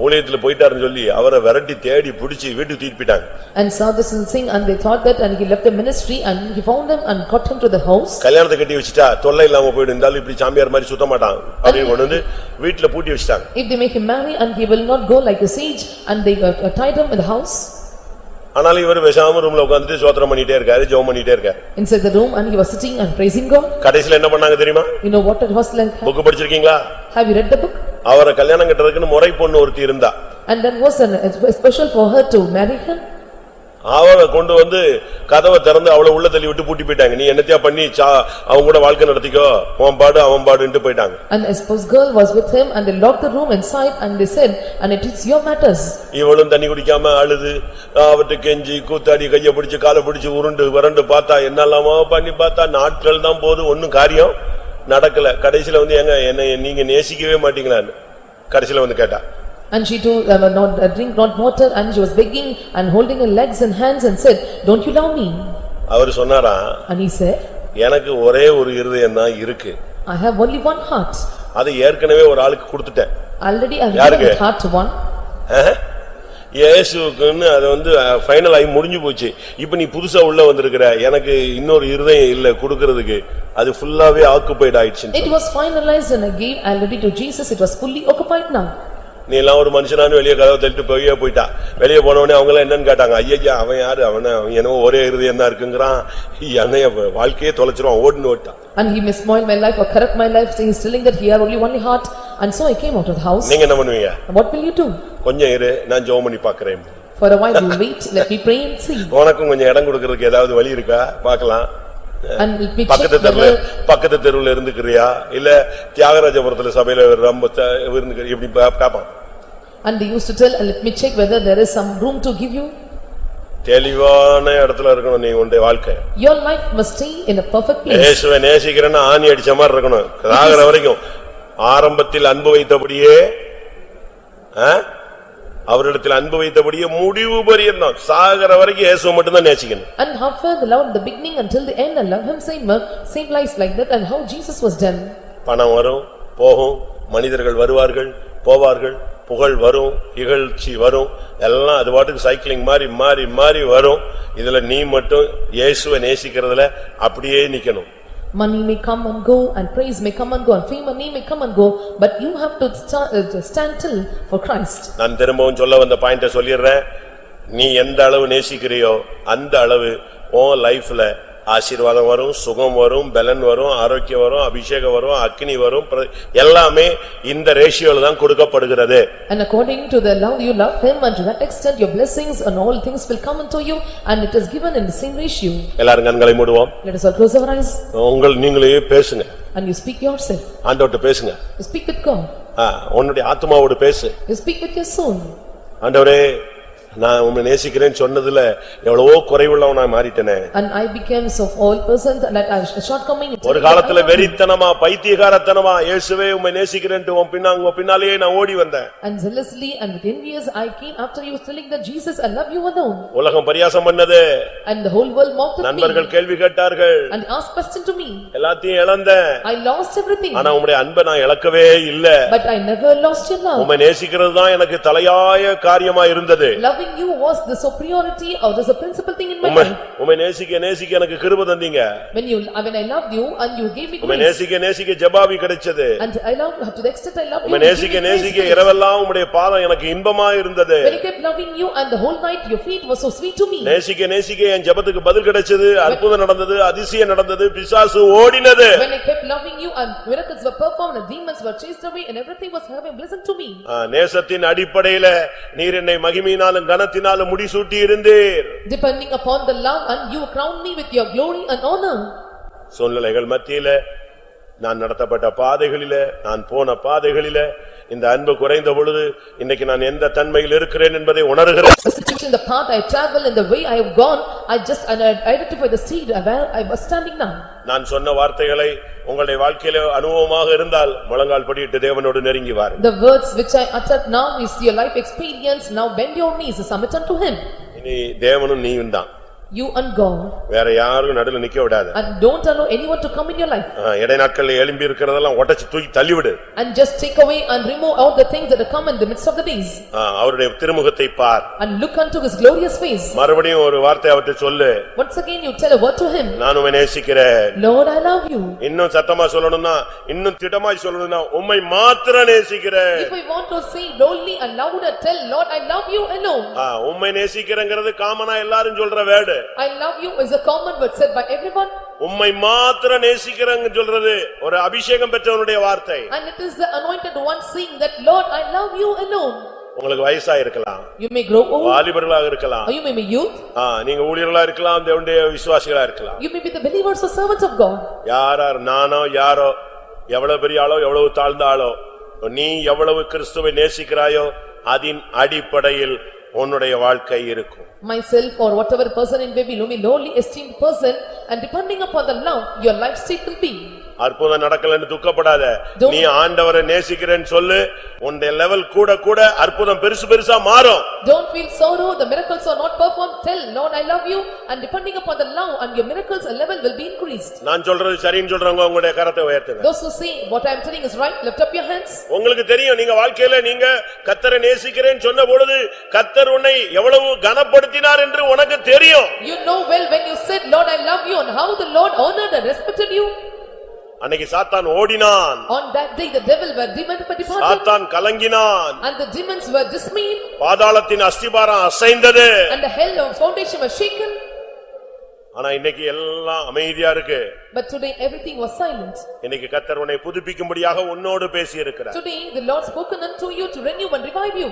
ஊழியத்துல போயிட்டாருன்னு சொல்லி அவரை விரட்டி தேடி பிடிச்சி வீட்டுக்கு தூக்கிட்டு போயிட்டாங்க. And Sadhu Singh, and they thought that, and he left the ministry, and he found him and got him to the house. கல்யாணத்தை கட்டி வச்சிட்டா தொல்லை இல்லாம போய்டும், இருந்தாலும் இப்படி சாமியார் மாதிரி சுத்த மாட்டான் அப்படின்னு கொண்டு வந்து வீட்டுல பூட்டி வச்சிட்டாங்க. If they make him marry, and he will not go like a sage, and they tied him in the house. ஆனாலும் இவர் பேசாம ரூம்ல உட்கார்ந்துட்டு ஸ்தோத்திரம் பண்ணிட்டே இருக்காரு, ஜெபம் பண்ணிட்டே இருக்காரு. Inside the room, and he was sitting and praising God. கடைசில என்ன பண்ணாங்க தெரியுமா? You know what it was like? Book படிச்சிருக்கீங்களா? Have you read the book? அவரை கல்யாணம் கட்டறதுக்கு முறை பொண்ணு ஒருத்தி இருந்தா. And then was a special for her to marry him. அவளை கொண்டு வந்து கதவை திறந்து அவளை உள்ள தள்ளி விட்டு பூட்டி போயிட்டாங்க. நீ என்னத்தையா பண்ணி அவங்க கூட வாழ்க்கை நடத்திக்கோ, அவன் பாடு அவன் பாடுன்னு போயிட்டாங்க. And a spouse girl was with him, and they locked the room inside, and they said, and it is your matters. இவளும் தண்ணி குடிக்காம அழுது அவட்ட கெஞ்சி கூத்தாடி கைய பிடிச்சு காலை பிடிச்சு உருண்டு வறண்டு பார்த்தா என்னெல்லாமோ பண்ணி பார்த்தா நாட்கள் தான் போது, ஒன்னும் காரியம் நடக்கல. கடைசில வந்து எங்க என்ன நீங்க நேசிக்கவே மாட்டீங்களான்னு கடைசில வந்து கேட்டா. And she too not drink not water, and she was begging and holding her legs and hands and said, don't you love me? அவர் சொன்னாரா, And he said, எனக்கு ஒரே ஒரு இருதயம் தான் இருக்கு. I have only one heart. அது ஏற்கனவே ஒரு ஆளுக்கு கொடுத்துட்டேன். Already I have given that heart to one. இயேசுவுக்குன்னு அது வந்து ஃபைனல் ஆகி முடிஞ்சு போச்சு. இப்ப நீ புதுசா உள்ள வந்திருக்கிற, எனக்கு இன்னொரு இருதயம் இல்ல கொடுக்கிறதுக்கு, அது ஃபுல்லாவே ஆக்குபைட் ஆயிடுச்சு. It was finalized and I gave already to Jesus. It was fully occupied now. நீ எல்லாம் ஒரு மனுஷனானு வெளியே கதவை தள்ளிட்டு போயிட்டா. வெளியே போனவனே அவங்க எல்லாம் என்னன்னு கேட்டாங்க, ஐயா அவன் யாரு, அவன் என்னவோ ஒரே இருதயம் தான் இருக்குங்கிறான், என்னைய வாழ்க்கையே தொலைச்சிருவான், ஓடுன்னு ஓட்டான். And he may spoil my life or corrupt my life, he is telling that he had only one heart, and so I came out of the house. நீங்க என்ன பண்ணுவீங்க? What will you do? கொஞ்சம் இரு, நான் ஜெபம் பண்ணி பார்க்கறேன். For a while you wait, let me pray and see. உனக்கும் கொஞ்சம் இடம் கொடுக்கிறதுக்கு ஏதாவது வழி இருக்கா பார்க்கலாம். And let me check பக்கத்து தெருவுல இருந்துக்கிறியா, இல்ல தியாகராஜபுரத்துல சபையில ரொம்ப இருந்துக்கிறியா, இப்படி பாப்பான். And they used to tell, and let me check whether there is some room to give you. தெளிவான இடத்துல இருக்கணும் நீ உன்னுடைய வாழ்க்கை. Your life must stay in a perfect place. இயேசுவை நேசிக்கிறேன்னா ஆணி அடிச்ச மாதிரி இருக்கணும். சாகர வரைக்கும் ஆரம்பத்தில் அன்பு வைத்தபடியே அவரிடத்தில் அன்பு வைத்தபடியே முடிவு பரியந்தம் சாகர வரைக்கும் இயேசுவை மட்டும் தான் நேசிக்கணும். And how far the love in the beginning until the end and love him same life like that and how Jesus was done. பணம் வரும் போகும், மனிதர்கள் வருவார்கள் போவார்கள், புகழ் வரும் இகழ்ச்சி வரும், எல்லாம் அது பாட்டுக்கு சைக்கிளிங் மாறி மாறி மாறி வரும். இதுல நீ மட்டும் இயேசுவை நேசிக்கிறதுல அப்படியே நிக்கணும். Money may come and go and praise may come and go and fame and name may come and go, but you have to stand till for Christ. நான் திரும்பவும் சொல்ல வந்த பாயிண்ட சொல்லிடுறேன். நீ எந்த அளவு நேசிக்கிறியோ அந்த அளவு உன் லைஃப்ல ஆசீர்வாதம் வரும், சுகம் வரும், பலன் வரும், ஆரோக்கியம் வரும், அபிஷேகம் வரும், அக்னி வரும், எல்லாமே இந்த ரேஷியோல தான் கொடுக்கப்படுகிறது. And according to the love you love him and to that extent your blessings and all things will come unto you and it is given in the same ratio. எல்லாரும் கண்களை மூடுவோம். Let us all close our eyes. நீங்களே பேசுங்க. And you speak yourself. ஆண்டவர்ட்ட பேசுங்க. You speak with God. உன்னுடைய ஆத்மாவோடு பேசு. You speak with your soul. ஆண்டவரே நான் உம்மை நேசிக்கிறேன்னு சொன்னதுல எவ்வளவோ குறைவுள்ளவனா மாறிட்டேனே. And I became so all person that I shortcoming. ஒரு காலத்துல வெறித்தனமா பைத்தியக்காரத்தனமா இயேசுவே உம்மை நேசிக்கிறேன்னு உன் பின்னாலேயே நான் ஓடி வந்தேன். And zealously and with envious I came after you telling that Jesus I love you alone. உலகம் பரியாசம் பண்ணது. And the whole world mocked at me. நண்பர்கள் கேள்வி கேட்டார்கள். And asked question to me. எல்லாத்தையும் இழந்தேன். I lost everything. ஆனா உம்முடைய அன்பை நான் இழக்கவே இல்ல. But I never lost your love. உம்மை நேசிக்கிறது தான் எனக்கு தலையாய காரியமா இருந்தது. You was the superiority or the principal thing in my life. உம்மை நேசிக்க எனக்கு கிருபை தந்தீங்க. When I loved you and you gave me grace. உம்மை நேசிக்க ஜெபாவி கிடைச்சது. And I loved to the extent I loved you. உம்மை நேசிக்க இரவெல்லாம் உம்முடைய பாதம் எனக்கு இன்பமா இருந்தது. When I kept loving you and the whole night your feet were so sweet to me. நேசிக்க என் ஜெபத்துக்கு பதில் கிடைச்சது, அற்புதம் நடந்தது, அதிசயம் நடந்தது, பிசாசு ஓடினது. When I kept loving you and miracles were performed and demons were chased away and everything was having blessing to me. நேசத்தின் அடிப்படையில நீர் என்னை மகிமையினாலும் கனத்தினாலும் முடிசூட்டி இருந்தீர். Depending upon the love and you crowned me with your glory and honor. சூழ்நிலைகள் மத்தியில நான் நடத்தப்பட்ட பாதைகளிலே நான் போன பாதைகளிலே இந்த அன்பு குறைந்த பொழுது இன்னைக்கு நான் எந்த தன்மையில் இருக்கிறேன் என்பதை உணர்கிறேன். In the path I travel in the way I have gone I just identify the state where I was standing now. நான் சொன்ன வார்த்தைகளை உங்களுடைய வாழ்க்கையில அனுபவமாக இருந்தால் முழங்கால் படியிட்டு தேவனோடு நெருங்கி வாருங்கள். The words which I uttered now is your life experience. Now bend your knees and submit unto him. இனி தேவனும் நீயும் தான். You and God. வேற யாரும் நடுவுல நிக்க விடாத. And don't allow anyone to come in your life. இடை நாட்கள்ல எழும்பி இருக்கிறதெல்லாம் உடைச்சு தூக்கி தள்ளி விடு. And just take away and remove all the things that have come in the midst of the days. அவருடைய திருமுகத்தை பார். And look unto his glorious face. மறுபடியும் ஒரு வார்த்தை அவர்ட்ட சொல்லு. Once again you tell a word to him. நான் உம்மை நேசிக்கிறேன். Lord I love you. இன்னும் சத்தமா சொல்லணும்னா இன்னும் திடமாய் சொல்லணும்னா உம்மை மாத்திரம் நேசிக்கிறேன். If I want to say boldly and louder tell Lord I love you alone. உம்மை நேசிக்கிறேங்கிறது காமனா எல்லாரும் சொல்ற word. I love you is a common word said by everyone. உம்மை மாத்திரம் நேசிக்கிறேன்னு சொல்றது ஒரு அபிஷேகம் பெற்றவனுடைய வார்த்தை. And it is the anointed one saying that Lord I love you alone. உங்களுக்கு வயசா இருக்கலாம். You may grow old. வாலிபர்களாக இருக்கலாம். Or you may be youth. நீங்க ஊழியர்களா இருக்கலாம், தேவனுடைய விசுவாசிகளா இருக்கலாம். You may be the believers or servants of God. யாரார் நானோ யாரோ எவ்வளவு பெரிய ஆளோ எவ்வளவு தாழ்ந்த ஆளோ நீ எவ்வளவு கிறிஸ்துவை நேசிக்கிறாயோ அதின் அடிப்படையில் உன்னுடைய வாழ்க்கை இருக்கும். Myself or whatever person in baby lowly esteemed person and depending upon the love your life state will be. அற்புதம் நடக்கலன்னு துக்கப்படாத. நீ ஆண்டவரை நேசிக்கிறேன்னு சொல்லு. உன்னுடைய லெவல் கூட கூட அற்புதம் பெருசா மாறும். Don't feel sorrow the miracles are not performed. Tell Lord I love you and depending upon the love and your miracles a level will be increased. நான் சொல்றது சரின்னு சொல்றவங்க உங்களுடைய கரத்தை உயர்த்துங்க. Those who say what I am telling is right lift up your hands. உங்களுக்கு தெரியும் நீங்க வாழ்க்கையில நீங்க கர்த்தரை நேசிக்கிறேன்னு சொன்ன பொழுது கர்த்தர் உன்னை எவ்வளவு கனப்படுத்தினார் என்று உனக்கு தெரியும். You know well when you said Lord I love you and how the Lord honored and respected you. அன்னைக்கு சாத்தான் ஓடினான். On that day the devil were departed. சாத்தான் கலங்கினான். And the demons were dismayed. பாதாளத்தின் அஸ்திபாரம் அசைந்தது. And the hell foundation was shaken. ஆனா இன்னைக்கு எல்லாம் அமைதியா இருக்கு. But today everything was silent. இன்னைக்கு கர்த்தர் உன்னை புதுப்பிக்கும்படியாக உன்னோடு பேசி இருக்கிறார். Today the Lord spoken unto you to renew and revive you.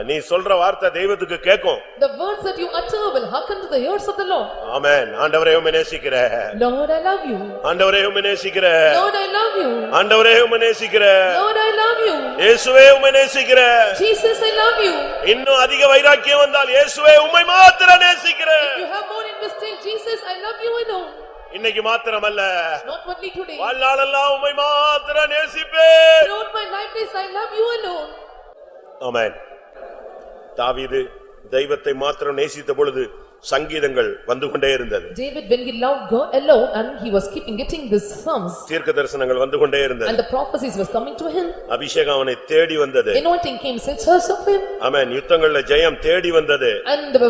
நீ சொல்ற வார்த்தை தெய்வத்துக்கு கேட்கும். The words that you utter will hearken to the ears of the Lord. ஆமென். ஆண்டவரே உம்மை நேசிக்கிறேன். Lord I love you. ஆண்டவரே உம்மை நேசிக்கிறேன். Lord I love you. ஆண்டவரே உம்மை நேசிக்கிறேன். Lord I love you. இயேசுவே உம்மை நேசிக்கிறேன். Jesus, I love you. இன்னும் அதிக வைராக்கியம் வந்தால் இயேசுவே உம்மை மாத்திரம் நேசிக்கிறேன். If you have more interest still, Jesus, I love you alone. இன்னைக்கு மாத்திரமல்ல, Not only today. வாழ்நாளெல்லாம் உம்மை மாத்திரம் நேசிப்பேன். Throughout my life days, I love you alone. ஆமென். தாவீது தெய்வத்தை மாத்திரம் நேசித்த பொழுது சங்கீதங்கள் வந்து கொண்டே இருந்தது. David, when he loved God alone and he was getting these psalms. தீர்க்க தரிசனங்கள் வந்து கொண்டே இருந்தது. And the prophecies was coming to him. அபிஷேகம் அவனை தேடி வந்தது. Anointing came in search of him. ஆமென். யுத்தங்கள்ல ஜெயம் தேடி வந்தது. And the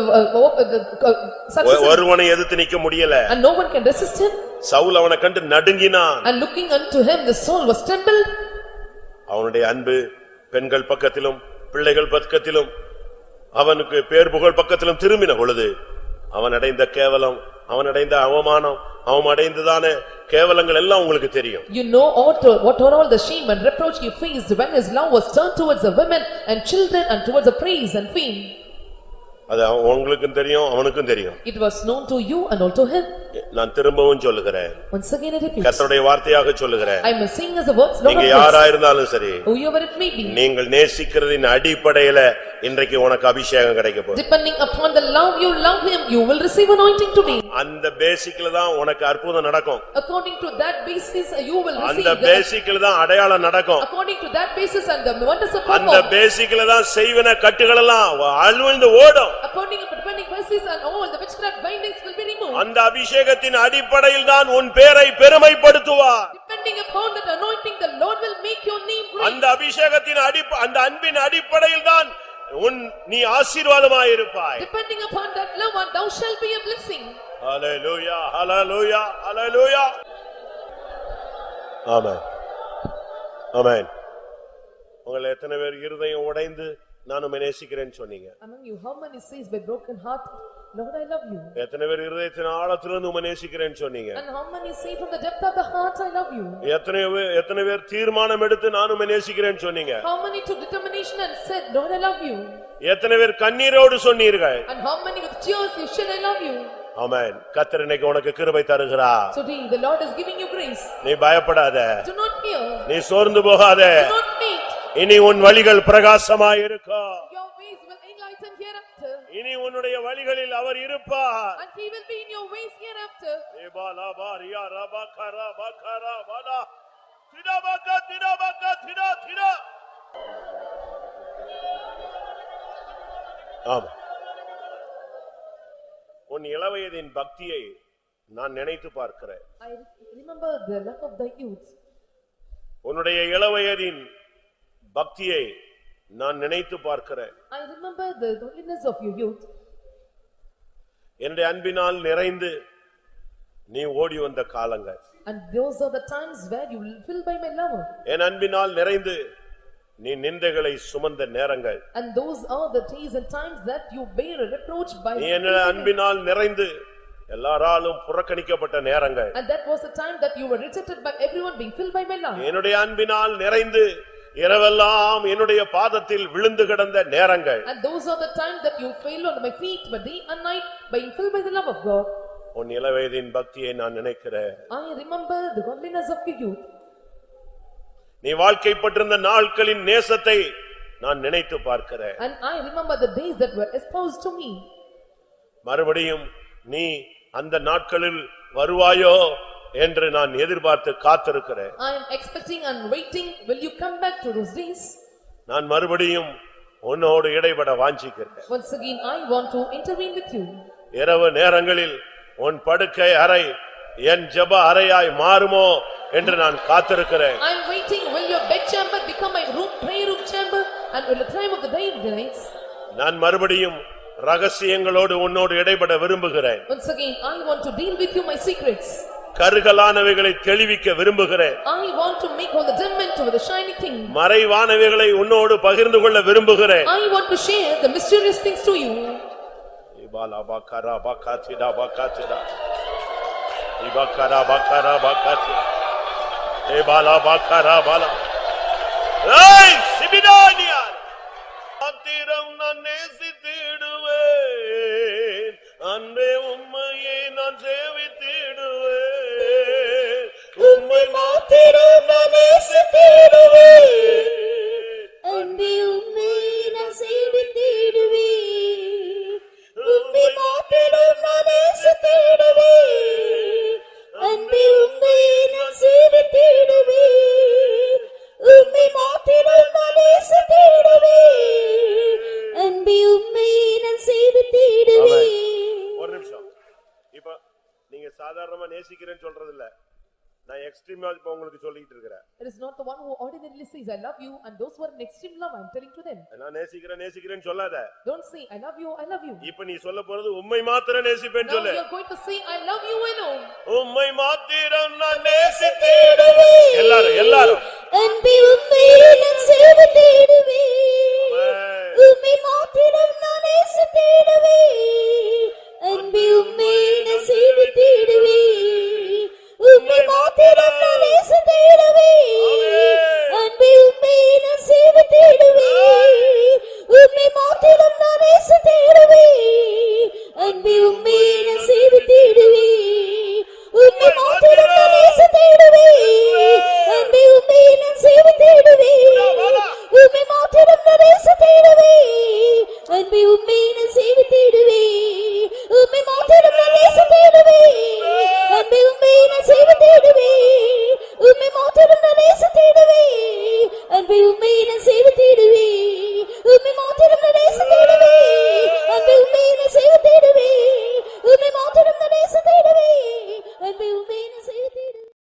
success. ஒருவனை எதிர்த்து நிக்க முடியல. And no one can resist him. Saul அவனை கண்டு நடுங்கினான். And looking unto him, the soul was trembled. அவனுடைய அன்பு பெண்கள் பக்கத்திலும் பிள்ளைகள் பக்கத்திலும் அவனுக்கு பேர் புகழ் பக்கத்திலும் திரும்பின பொழுது அவன் அடைந்த கேவலம், அவன் அடைந்த அவமானம், அவன் அடைந்ததான கேவலங்கள் எல்லாம் உங்களுக்கு தெரியும். You know what are all the shame and reproach he faced when his love was turned towards the women and children and towards the praise and fame. அது உங்களுக்கும் தெரியும், அவனுக்கும் தெரியும். It was known to you and also him. நான் திரும்பவும் சொல்லுகிறேன். Once again I repeat. கர்த்தருடைய வார்த்தையாக சொல்லுகிறேன். I am saying as the words Lord. நீங்க யாரா இருந்தாலும் சரி, whoever it may be, நீங்கள் நேசிக்கிறதின் அடிப்படையில இன்றைக்கு உனக்கு அபிஷேகம் கிடைக்க போகுது. Depending upon the love you love him, you will receive anointing today. அந்த பேசிக்ல தான் உனக்கு அற்புதம் நடக்கும். According to that basis you will receive. அந்த பேசிக்ல தான் அடையாளம் நடக்கும். According to that basis and the wonders of God. அந்த பேசிக்ல தான் செய்வன கட்டுகள் எல்லாம் அழுந்து ஓடும். According to depending basis and all the witchcraft bindings will be removed. அந்த அபிஷேகத்தின் அடிப்படையில் தான் உன் பேரை பெருமைப்படுத்துவார். Depending upon that anointing, the Lord will make your name great. அந்த அபிஷேகத்தின் அந்த அன்பின் அடிப்படையில் தான் நீ ஆசீர்வாதமாய் இருப்பாய். Depending upon that love, and thou shalt be a blessing. Hallelujah, hallelujah, hallelujah. Amen. Amen. உங்களை எத்தனை பேர் இருதயம் உடைந்து நான் உம்மை நேசிக்கிறேன்னு சொன்னீங்க? Among you, how many says by broken heart, Lord, I love you? எத்தனை பேர் இருதயத்தின் ஆழத்திலிருந்து உம்மை நேசிக்கிறேன்னு சொன்னீங்க? And how many say from the depth of the heart, I love you? எத்தனை பேர் தீர்மானம் எடுத்து நான் உம்மை நேசிக்கிறேன்னு சொன்னீங்க? How many took determination and said, Lord, I love you? எத்தனை பேர் கண்ணீரோடு சொன்னீர்கள்? And how many with tears you said, I love you? ஆமென். கர்த்தர் இன்னைக்கு உனக்கு கிருபை தருகிறார். Today the Lord is giving you grace. நீ பயப்படாத. Do not fear. நீ சோர்ந்து போகாத. Do not faint. இனி உன் வழிகள் பிரகாசமாய் இருக்கும். Your ways will enlighten hereafter. இனி உன்னுடைய வழிகளில் அவர் இருப்பார். And he will be in your ways hereafter. ஏபாலா பாரியா ரபகரா பகரா வலா திடபக திடா திடா. ஆமா. உன் இளவயதின் பக்தியை நான் நினைத்து பார்க்கிறேன். I remember the love of thy youth. உன்னுடைய இளவயதின் பக்தியை நான் நினைத்து பார்க்கிறேன். I remember the godliness of your youth. என்னுடைய அன்பினால் நிறைந்து நீ ஓடி வந்த காலங்கள். And those are the times where you will fill by my love. என் அன்பினால் நிறைந்து நீ நிந்தைகளை சுமந்த நேரங்கள். And those are the days and times that you bear a reproach by. நீ என் அன்பினால் நிறைந்து எல்லாராலும் புறக்கணிக்கப்பட்ட நேரங்கள். And that was the time that you were rejected by everyone, being filled by my love. என்னுடைய அன்பினால் நிறைந்து இரவெல்லாம் என்னுடைய பாதத்தில் விழுந்து கிடந்த நேரங்கள். And those are the times that you fell on my feet by day and night, being filled by the love of God. உன் இளவயதின் பக்தியை நான் நினைக்கிறேன். I remember the godliness of your youth. நீ வாழ்க்கைப்பட்டிருந்த நாட்களின் நேசத்தை நான் நினைத்து பார்க்கிறேன். And I remember the days that were espoused to me. மறுபடியும் நீ அந்த நாட்களில் வருவாயோ என்று நான் எதிர்பார்த்து காத்திருக்கிறேன். I am expecting and waiting, will you come back to those days? நான் மறுபடியும் உன்னோடு இடைபட வாஞ்சிக்கிறேன். Once again I want to intervene with you. இரவு நேரங்களில் உன் படுக்கை அறை என் ஜெப அறையாய் மாறுமோ என்று நான் காத்திருக்கிறேன். I am waiting, will your bed chamber become my prayer room chamber, and will the time of the day of the nights? நான் மறுபடியும் ரகசியங்களோடு உன்னோடு இடைபட விரும்புகிறேன். Once again I want to deal with you my secrets. கருகலானவைகளை தெளிவிக்க விரும்புகிறேன். I want to make all the dim into the shiny thing. மறைவானவைகளை உன்னோடு பகிர்ந்து கொள்ள விரும்புகிறேன். I want to share the mysterious things to you. இபாலா பகரா பகாதிடா பகாதிடா இபகரா பகரா பகாதிடா இபாலா பகரா Bala ஏய் சிபிடானியா அத்திரம் நான் நேசித்திடுவேன் அன்பே உம்மையே நான் சேவித்திடுவேன் உம்மை மாத்திரம் நான் நேசித்திடுவேன் அன்பே உம்மை நான் சேவித்திடுவேன் உம்மை மாத்திரம் நான் நேசித்திடுவேன் அன்பே உம்மை நான் சேவித்திடுவேன் உம்மை மாத்திரம் நான் நேசித்திடுவேன் அன்பே உம்மை நான் சேவித்திடுவேன். ஒரு நிமிஷம். இப்ப நீங்க சாதாரணமா நேசிக்கிறேன்னு சொல்றது இல்ல, நான் எக்ஸ்ட்ரீமா இப்ப உங்களுக்கு சொல்லிட்டு இருக்கிறேன். It is not the one who ordinarily says I love you and those who are in extreme love I am telling to them. நான் நேசிக்கிறேன்னு சொல்லாத. Don't say I love you, I love you. இப்ப நீ சொல்ல போறது உம்மை மாத்திரம் நேசிப்பேன்னு Now சொல்லு. you are going to say I love you alone. உம்மை மாத்திரம் நான் நேசித்திடுவேன். எல்லாரும்